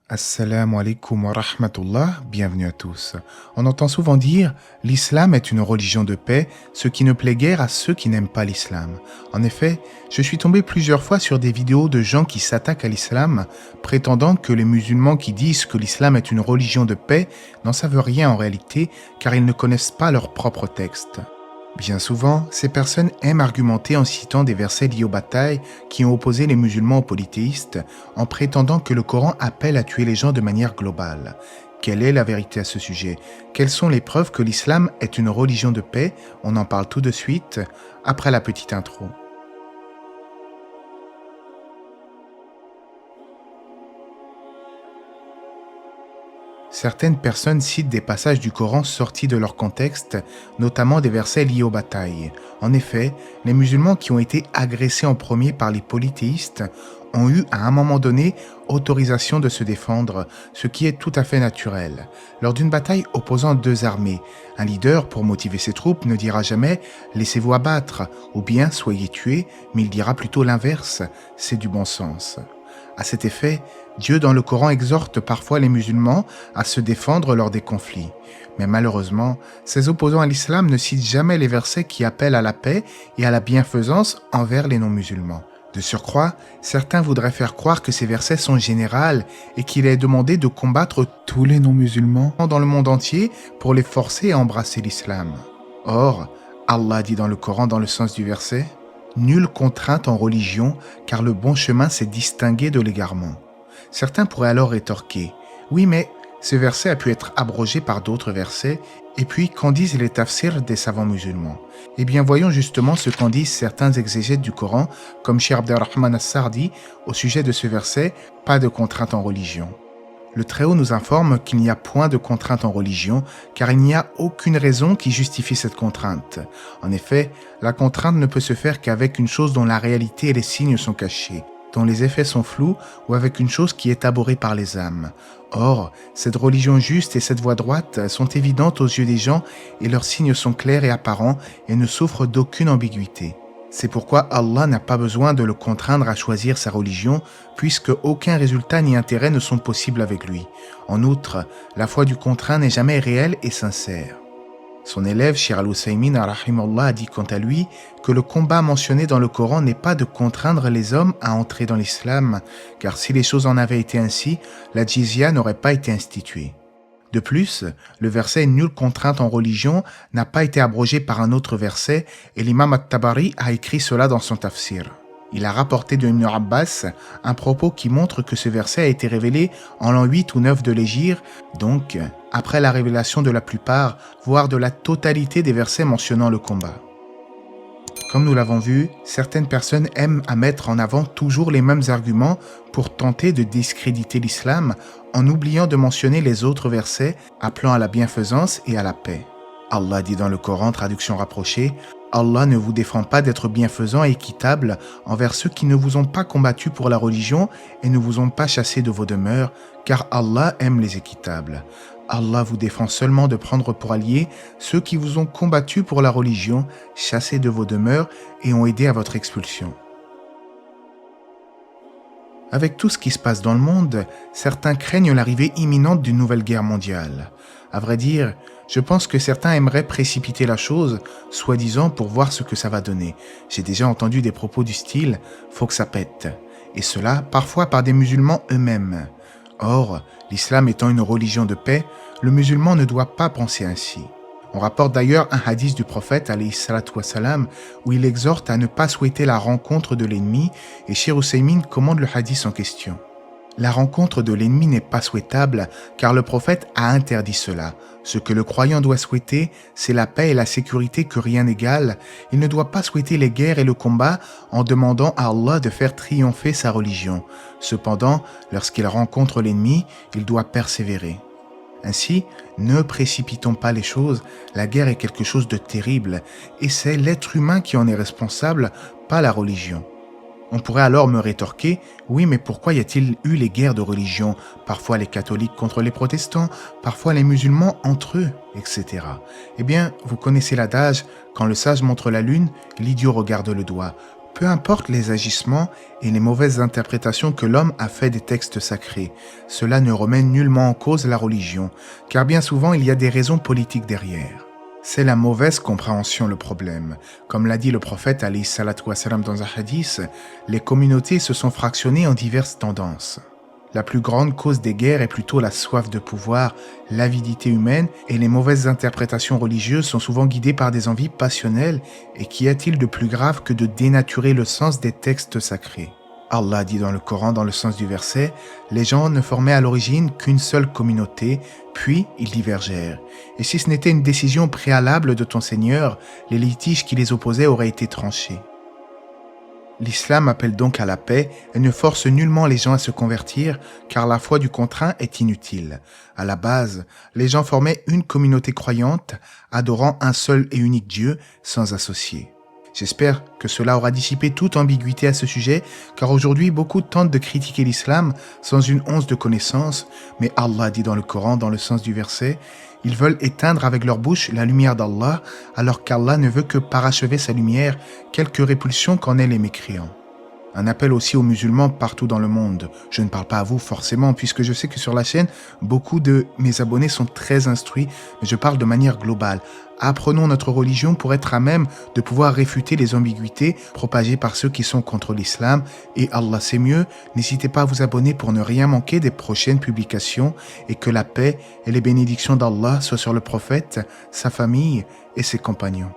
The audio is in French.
Assalamu alaikum wa rahmatullah, bienvenue à tous. On entend souvent dire l'islam est une religion de paix, ce qui ne plaît guère à ceux qui n'aiment pas l'islam. En effet, je suis tombé plusieurs fois sur des vidéos de gens qui s'attaquent à l'islam, prétendant que les musulmans qui disent que l'islam est une religion de paix n'en savent rien en réalité, car ils ne connaissent pas leur propre texte. Bien souvent, ces personnes aiment argumenter en citant des versets liés aux batailles qui ont opposé les musulmans aux polythéistes, en prétendant que le Coran appelle à tuer les gens de manière globale. Quelle est la vérité à ce sujet? Quelles sont les preuves que l'islam est une religion de paix? On en parle tout de suite, après la petite intro. Certaines personnes citent des passages du Coran sortis de leur contexte, notamment des versets liés aux batailles. En effet, les musulmans qui ont été agressés en premier par les polythéistes ont eu à un moment donné autorisation de se défendre, ce qui est tout à fait naturel. Lors d'une bataille opposant deux armées, un leader, pour motiver ses troupes, ne dira jamais « laissez-vous abattre » ou bien « soyez tués », mais il dira plutôt l'inverse, c'est du bon sens. À cet effet, Dieu dans le Coran exhorte parfois les musulmans à se défendre lors des conflits. Mais malheureusement, ces opposants à l'islam ne citent jamais les versets qui appellent à la paix et à la bienfaisance envers les non-musulmans. De surcroît, certains voudraient faire croire que ces versets sont généraux et qu'il est demandé de combattre tous les non-musulmans dans le monde entier pour les forcer à embrasser l'islam. Or, Allah dit dans le Coran dans le sens du verset « Nulle contrainte en religion, car le bon chemin s'est distingué de l'égarement. » Certains pourraient alors rétorquer « Oui, mais ce verset a pu être abrogé par d'autres versets, et puis qu'en disent les tafsirs des savants musulmans ?» Eh bien, voyons justement ce qu'en disent certains exégètes du Coran, comme Cheikh Abderrahman as-Sardi, au sujet de ce verset « Pas de contrainte en religion ». Le Très-Haut nous informe qu'il n'y a point de contrainte en religion, car il n'y a aucune raison qui justifie cette contrainte. En effet, la contrainte ne peut se faire qu'avec une chose dont la réalité et les signes sont cachés, dont les effets sont flous, ou avec une chose qui est abhorrée par les âmes. Or, cette religion juste et cette voie droite sont évidentes aux yeux des gens et leurs signes sont clairs et apparents et ne souffrent d'aucune ambiguïté. C'est pourquoi Allah n'a pas besoin de le contraindre à choisir sa religion, puisque aucun résultat ni intérêt ne sont possibles avec lui. En outre, la foi du contraint n'est jamais réelle et sincère. Son élève, Cheikh Al-Husaymin a dit quant à lui que le combat mentionné dans le Coran n'est pas de contraindre les hommes à entrer dans l'islam, car si les choses en avaient été ainsi, la jizya n'aurait pas été instituée. De plus, le verset « Nulle contrainte en religion » n'a pas été abrogé par un autre verset et l'imam At-Tabari a écrit cela dans son tafsir. Il a rapporté de Ibn Abbas un propos qui montre que ce verset a été révélé en l'an 8 ou 9 de l'Hégire, donc après la révélation de la plupart, voire de la totalité des versets mentionnant le combat. Comme nous l'avons vu, certaines personnes aiment à mettre en avant toujours les mêmes arguments pour tenter de discréditer l'islam en oubliant de mentionner les autres versets appelant à la bienfaisance et à la paix. Allah dit dans le Coran, traduction rapprochée, « Allah ne vous défend pas d'être bienfaisant et équitable envers ceux qui ne vous ont pas combattu pour la religion et ne vous ont pas chassé de vos demeures, car Allah aime les équitables. Allah vous défend seulement de prendre pour alliés ceux qui vous ont combattu pour la religion, chassés de vos demeures et ont aidé à votre expulsion. » Avec tout ce qui se passe dans le monde, certains craignent l'arrivée imminente d'une nouvelle guerre mondiale. À vrai dire, je pense que certains aimeraient précipiter la chose, soi-disant pour voir ce que ça va donner. J'ai déjà entendu des propos du style « faut que ça pète », et cela parfois par des musulmans eux-mêmes. Or, l'islam étant une religion de paix, le musulman ne doit pas penser ainsi. On rapporte d'ailleurs un hadith du prophète alayhi salatu wassalam, où il exhorte à ne pas souhaiter la rencontre de l'ennemi et Cheikh Husaymin commande le hadith en question. La rencontre de l'ennemi n'est pas souhaitable car le prophète a interdit cela. Ce que le croyant doit souhaiter, c'est la paix et la sécurité que rien n'égale. Il ne doit pas souhaiter les guerres et le combat en demandant à Allah de faire triompher sa religion. Cependant, lorsqu'il rencontre l'ennemi, il doit persévérer. Ainsi, ne précipitons pas les choses, la guerre est quelque chose de terrible, et c'est l'être humain qui en est responsable, pas la religion. On pourrait alors me rétorquer, oui mais pourquoi y a-t-il eu les guerres de religion, parfois les catholiques contre les protestants, parfois les musulmans entre eux, etc. Eh bien, vous connaissez l'adage, quand le sage montre la lune, l'idiot regarde le doigt. Peu importe les agissements et les mauvaises interprétations que l'homme a fait des textes sacrés, cela ne remet nullement en cause la religion, car bien souvent il y a des raisons politiques derrière. C'est la mauvaise compréhension le problème. Comme l'a dit le prophète alayhi salatu wassalam dans un hadith, les communautés se sont fractionnées en diverses tendances. La plus grande cause des guerres est plutôt la soif de pouvoir, l'avidité humaine et les mauvaises interprétations religieuses sont souvent guidées par des envies passionnelles et qu'y a-t-il de plus grave que de dénaturer le sens des textes sacrés? Allah dit dans le Coran, dans le sens du verset, « Les gens ne formaient à l'origine qu'une seule communauté, puis ils divergèrent. Et si ce n'était une décision préalable de ton Seigneur, les litiges qui les opposaient auraient été tranchés. » L'islam appelle donc à la paix et ne force nullement les gens à se convertir, car la foi du contraint est inutile. À la base, les gens formaient une communauté croyante, adorant un seul et unique Dieu, sans associés. J'espère que cela aura dissipé toute ambiguïté à ce sujet, car aujourd'hui beaucoup tentent de critiquer l'islam sans une once de connaissance, mais Allah dit dans le Coran, dans le sens du verset, « Ils veulent éteindre avec leur bouche la lumière d'Allah, alors qu'Allah ne veut que parachever sa lumière, quelque répulsion qu'en aient les mécréants. » Un appel aussi aux musulmans partout dans le monde. Je ne parle pas à vous forcément, puisque je sais que sur la chaîne, beaucoup de mes abonnés sont très instruits, mais je parle de manière globale. Apprenons notre religion pour être à même de pouvoir réfuter les ambiguïtés propagées par ceux qui sont contre l'islam. Et Allah sait mieux, n'hésitez pas à vous abonner pour ne rien manquer des prochaines publications et que la paix et les bénédictions d'Allah soient sur le prophète, sa famille et ses compagnons.